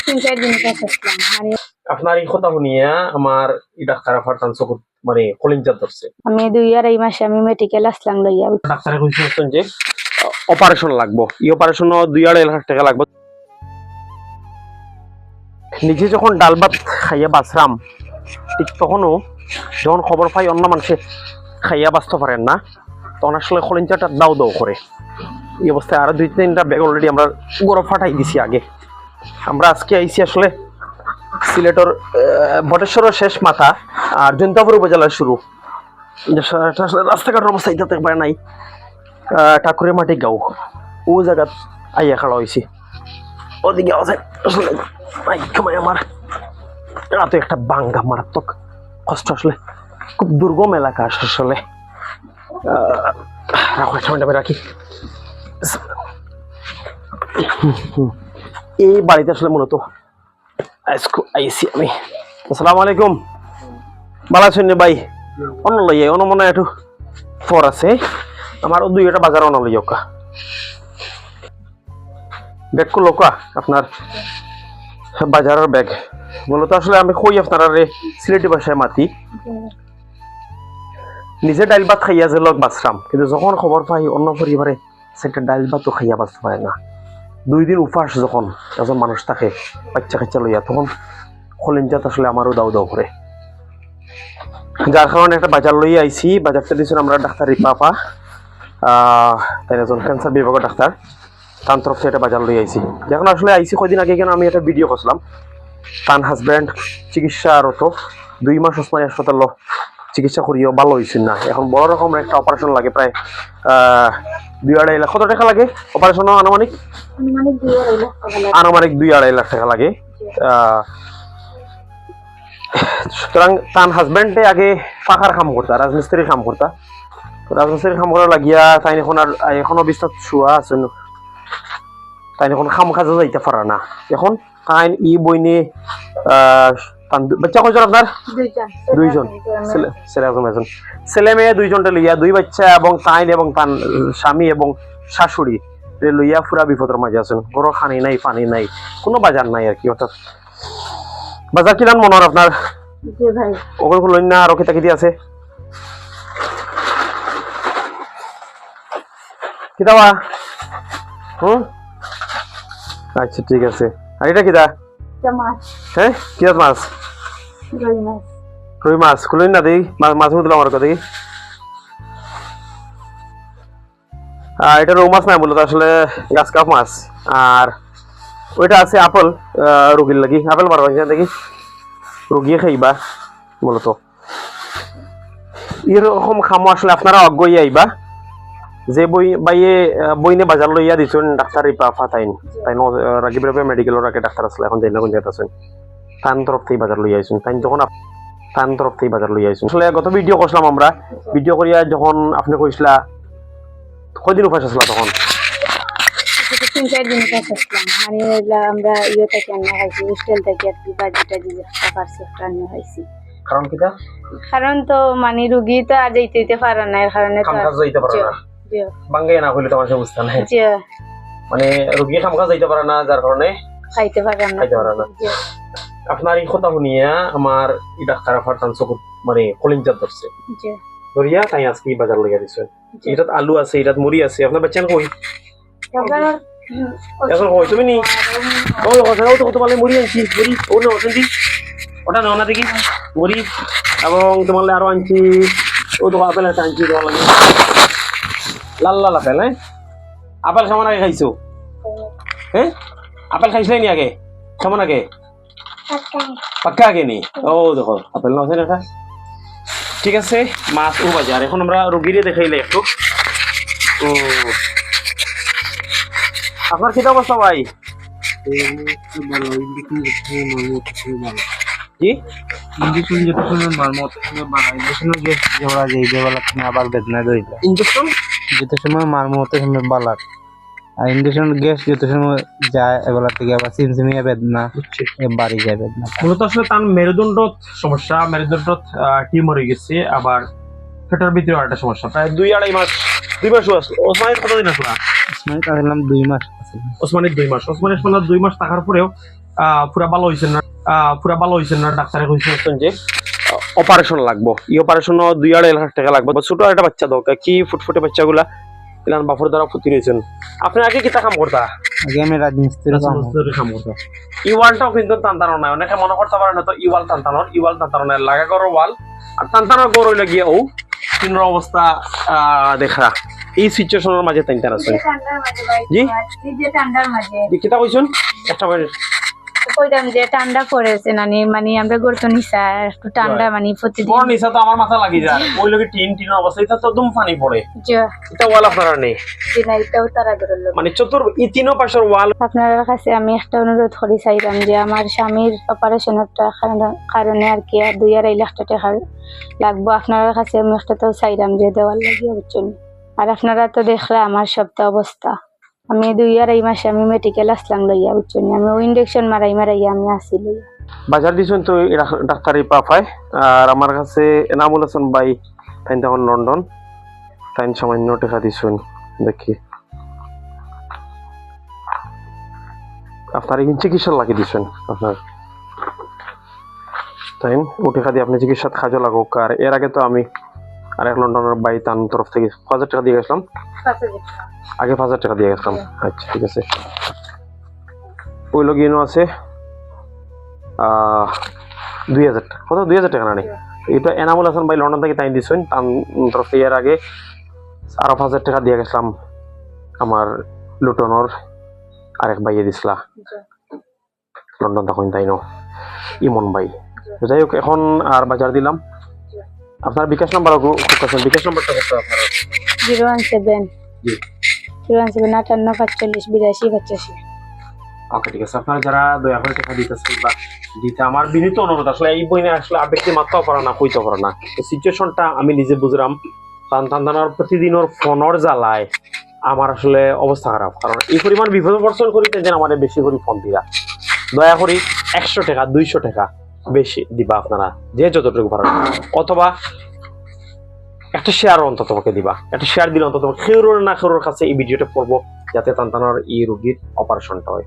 3-4 দিন কাছে আসলাম মানে আপনার এই কথা শুনিয়া আমার এই ডাক্তার ফারতান চকুত মানে কলিঞ্জা ধরছে। আমি 2-2.5 মাসে আমি মেডিকেল আসলাম লইয়া ডাক্তারে কইছেন যে অপারেশন লাগবো, এই অপারেশনও 2-2.5 লাখ টাকা লাগবে। নিজে যখন ডাল ভাত খাইয়া বাঁচরাম ঠিক তখনও যখন খবর পাই অন্য মানুষে খাইয়া বাঁচতে পারেন না, তখন আসলে কলিঞ্জাটা দাও দাও করে। এই অবস্থায় আরো 2-3টা ব্যাগ অলরেডি আমরা গরম ফাটাই দিছি আগে। আমরা আজকে আইছি আসলে সিলেটের বটেশ্বরের শেষ মাথা আর জৈন্তাপুর উপজেলার শুরু। আসলে রাস্তাঘাটের অবস্থা ইতাতে পারে নাই। ঠাকুরের মাটি গাঁও ও জায়গাত আইয়া খাড়া হয়েছি। ওদিকে আসলে আমার রাতে একটা বাঙ্গা মারাত্মক কষ্ট, আসলে খুব দুর্গম এলাকা আসলে। রাখি এই বাড়িতে আসলে মূলত আইসি আমি। আসসালামু আলাইকুম, ভালো আছেন ভাই? অন্য লইয়া অন্য মনে একটু ফর আছে আমার 2-2টা বাজার অন্য লইয়া ব্যাগ করলো আপনার বাজারের ব্যাগ। মূলত আসলে আমি কই আপনার সিলেটি ভাষায় মাতি নিজে ডাইল ভাত খাইয়া যে লোক বাঁচরাম, কিন্তু যখন খবর পাই অন্য পরিবারে সেটা ডাইল ভাতও খাইয়া বাঁচতে পারে না। 2 দিন উপাস যখন একজন মানুষ থাকে বাচ্চা কাচ্চা লইয়া, তখন কলিঞ্জাত আসলে আমারও দাও দাও করে। যার কারণে একটা বাজার লইয়া আইছি। বাজারটা দিয়েছেন আমরা ডাক্তার রিপাপা, তাই একজন ক্যান্সার বিভাগের ডাক্তার, তার তরফ থেকে একটা বাজার লইয়া আইছি। যখন আসলে আইছি কয়দিন আগে কেন আমি একটা ভিডিও করছিলাম, তার হাজব্যান্ড চিকিৎসারত 2 মাস ওসমানী হাসপাতাল চিকিৎসা করিও ভালো হয়েছিল না। এখন বড় রকমের একটা অপারেশন লাগে, প্রায় 2-2.5 লাখ। কত টাকা লাগে অপারেশন? আনুমানিক 2-2.5 লাখ টাকা লাগে। সুতরাং তার হাজব্যান্ডে আগে পাখার কাম করতা, রাজমিস্ত্রির কাম করতা। রাজমিস্ত্রির কাম করা লাগিয়া তাই এখন আর এখনো বিস্তার শোয়া আছে, তাই এখন খাম কাজে যাইতে পারে না। এখন তাই ই বইনে বাচ্চা কয়জন আপনার? 2জন, ছেলে একজন, ছেলে মেয়ে 2জনটা লইয়া 2 বাচ্চা এবং তাইন এবং তার স্বামী এবং শাশুড়ি লইয়া পুরা বিপদের মাঝে আছেন। বড় খানি নাই, পানি নাই, কোনো বাজার নাই আর কি। অর্থাৎ বাজার কিনান মনে হয় আপনার? ওগুলো লইন না আরো কেতা কেটি আছে কিতাবা? আচ্ছা ঠিক আছে। আর এটা কিতা? হ্যাঁ কিতা মাছ? রুই মাছ খুলুন না দেখি, মাছ মধ্যে আমার কথা দেখি। এটা রৌ মাছ নাই, মূলত আসলে গাছ কাপ মাছ। আর ওইটা আছে আপেল, রুগীর লাগি আপেল মারবা দেখি, রুগিয়ে খাইবা। মূলত এরকম খামো আসলে আপনারা অজ্ঞই আইবা। যে বইনে বাজার লইয়া দিচ্ছেন ডাক্তার রিপাফা তাইন রাগিব মেডিকেলের আগে ডাক্তার আসলে, এখন যাই না কোন জায়গাতে আছেন, তান তরফ থেকে বাজার লইয়া আইসুন। তাই যখন তান তরফ থেকে বাজার লইয়া আইসুন। আসলে গত ভিডিও করছিলাম আমরা, ভিডিও করিয়া যখন আপনি কইসলা কয়দিন উপাস আসলা? তখন 3-4 দিন কাছে আসলাম মানে আমরা ইয়ে থেকে আনা হয়েছি, হোস্টেল থেকে আর কি বাজিটা দিয়ে পারছি আনা হয়েছি। কারণ কিটা? কারণ তো মানে রুগী তো আর যাইতে পারে না, এর কারণে তো কাজ যাইতে পারে না। বাঙ্গাই না হইলে তোমার অবস্থা নাই, মানে রুগী কাজ যাইতে পারে না, যার কারণে খাইতে পারে না। আপনার এই কথা শুনিয়া আমার এই ডাক্তার ফারতান চকুত মানে কলিঞ্জা ধরছে। ধরিয়া তাই আজকে বাজার লইয়া দিছে। এটাত আলু আছে, এটাত মুড়ি আছে। আপনার বাচ্চা কই? এখন কই তুমি নি? ও কথাও তো তোমালে মুড়ি আনছি, মুড়ি ও না আনছি, ওটা নাও না দেখি মুড়ি। এবং তোমালে আরো আনছি, ও তো আপেল আছে আনছি তোমার লাগে, লাল লাল আপেল। হ্যাঁ আপেল কেমন আগে খাইছো? হ্যাঁ আপেল খাইছিলেন আগে? কেমন আগে? পাক্কা আগে নি? ও দেখো আপেল না আছে না। ঠিক আছে, মাছ ও বাজার। এখন আমরা রুগীরে দেখাইলে একটু। ও আপনার কি অবস্থা ভাই? জি ইঞ্জেকশন যেটা শুনলাম মারমত বানাই ইঞ্জেকশন গ্যাস জোড়া যাই দেওয়ালা তুমি আবার বেদনা দইলা ইঞ্জেকশন যেটা সময় মারমতে সময় বালার আর ইঞ্জেকশন গ্যাস যেটা সময় যায় এবেলা থেকে আবার সিমসিমিয়া বেদনা বাড়ি যায় বেদনা। মূলত আসলে তার মেরুদণ্ড সমস্যা, মেরুদণ্ড টিউমার হয়ে গেছে, আবার পেটের ভিতরে একটা সমস্যা। প্রায় 2-2.5 মাস, 2 মাস আসলো। ওসমানের কতদিন আসলো? ওসমানের আসলাম 2 মাস। ওসমানের 2 মাস। ওসমানের 2 মাস থাকার পরেও পুরা ভালো হয়েছেন না ডাক্তারে কইছেন যে অপারেশন লাগবো। এই অপারেশন 2-2.5 লাখ টাকা লাগবে। ছোট একটা বাচ্চা দরকার, কি ফুটফুটে বাচ্চাগুলা ইলান বাফর দ্বারা ফুটি রয়েছেন। আপনি আগে কিতা কাম করতা? আগে আমি রাজমিস্ত্রি কাম করতা। ই ওয়ালটাও কিন্তু টানটানো নাই, অনেকে মনে করতে পারে না তো ই ওয়াল টানটানো নাই, লাগা করো ওয়াল আর টানটানো গড় হইলে গিয়ে ও তিনের অবস্থা দেখা এই সিচুয়েশনের মাঝে টানটান আছে। জি ঠান্ডার মাঝে কিতা কইছেন একটা মিনিট কইলাম যে ঠান্ডা পড়েছে নানি, মানে আমরা গড়তো নিচা একটু ঠান্ডা মানে প্রতিদিন বড় নিচা তো আমার মাথা লাগি যায় ওই লগে টিনের অবস্থা এটা তো একদম পানি পড়ে। যে এটা ওয়াল আপনারা নেই দিনাইটাও তারা গড়ল। মানে এই তিনও পাশের ওয়াল। আপনার কাছে আমি একটা অনুরোধ করি চাইলাম যে আমার স্বামীর অপারেশনের কারণে আর কি 2-2.5 লাখ টাকা লাগবো। আপনার কাছে আমি একটা তো চাইলাম যে দেওয়ার লাগিয়ে বুঝছেন। আর আপনারা তো দেখলে আমার সবটা অবস্থা, আমি 2-2.5 মাসে আমি মেডিকেল আসলাম লইয়া বুঝছেন। আমি ওই ইঞ্জেকশন মারাই আমি আসি লইয়া বাজার দিয়েছেন তো ডাক্তারি পাফায়। আর আমার কাছে এনামুল হাসান ভাই তাই তখন লন্ডন তাই সামান্য টাকা দিয়েছেন। দেখি আপনার চিকিৎসা লাগিয়ে দিয়েছেন আপনার তাই ও টাকা দিয়ে আপনি চিকিৎসার কাজও লাগুক। আর এর আগে তো আমি আরেক লন্ডনের ভাই তার তরফ থেকে 5,000 টাকা দিয়ে গেছিলাম। আগে 5,000 টাকা দিয়ে গেছিলাম। আচ্ছা ঠিক আছে। ওই লগিনো আছে 2,000 টাকা। কত 2,000 টাকা না নি? এটা এনামুল হাসান ভাই লন্ডন থেকে তাই দিচ্ছেন তার তরফ থেকে। এর আগে আরো 5,000 টাকা দিয়ে গেছিলাম আমার লুটনর আরেক ভাইয়ে দিছিলা লন্ডন তখন তাই নো ইমন ভাই। যাই হোক এখন আর বাজার দিলাম। আপনার বিকাশ নাম্বার বিকাশ নাম্বারটা কত আপনার? 017 58 45 82 85। ওকে ঠিক আছে। আপনারা যারা দয়া করে টাকা দিতেছেন বা দিতে আমার বিনীত অনুরোধ, আসলে এই বইনে আসলে আবেগকে মাত্রাও করা না কইতে পারে না। সিচুয়েশনটা আমি নিজে বুঝলাম। টানটানার প্রতিদিন ওর ফোনর জ্বালায় আমার আসলে অবস্থা খারাপ। কারণ এই পরিমাণ বিপদ বর্ষণ করিতে যেন আমাদের বেশি করে ফোন দিরা। দয়া করি 100 টাকা 200 টাকা বেশি দিবা আপনারা যে যতটুকু পারেন, অথবা একটা শেয়ার অন্তত তোমাকে দিবা। একটা শেয়ার দিলে অন্তত খেরোর না খেরোর কাছে এই ভিডিওটা পড়বো যাতে টানটানার এই রোগীর অপারেশনটা হয়।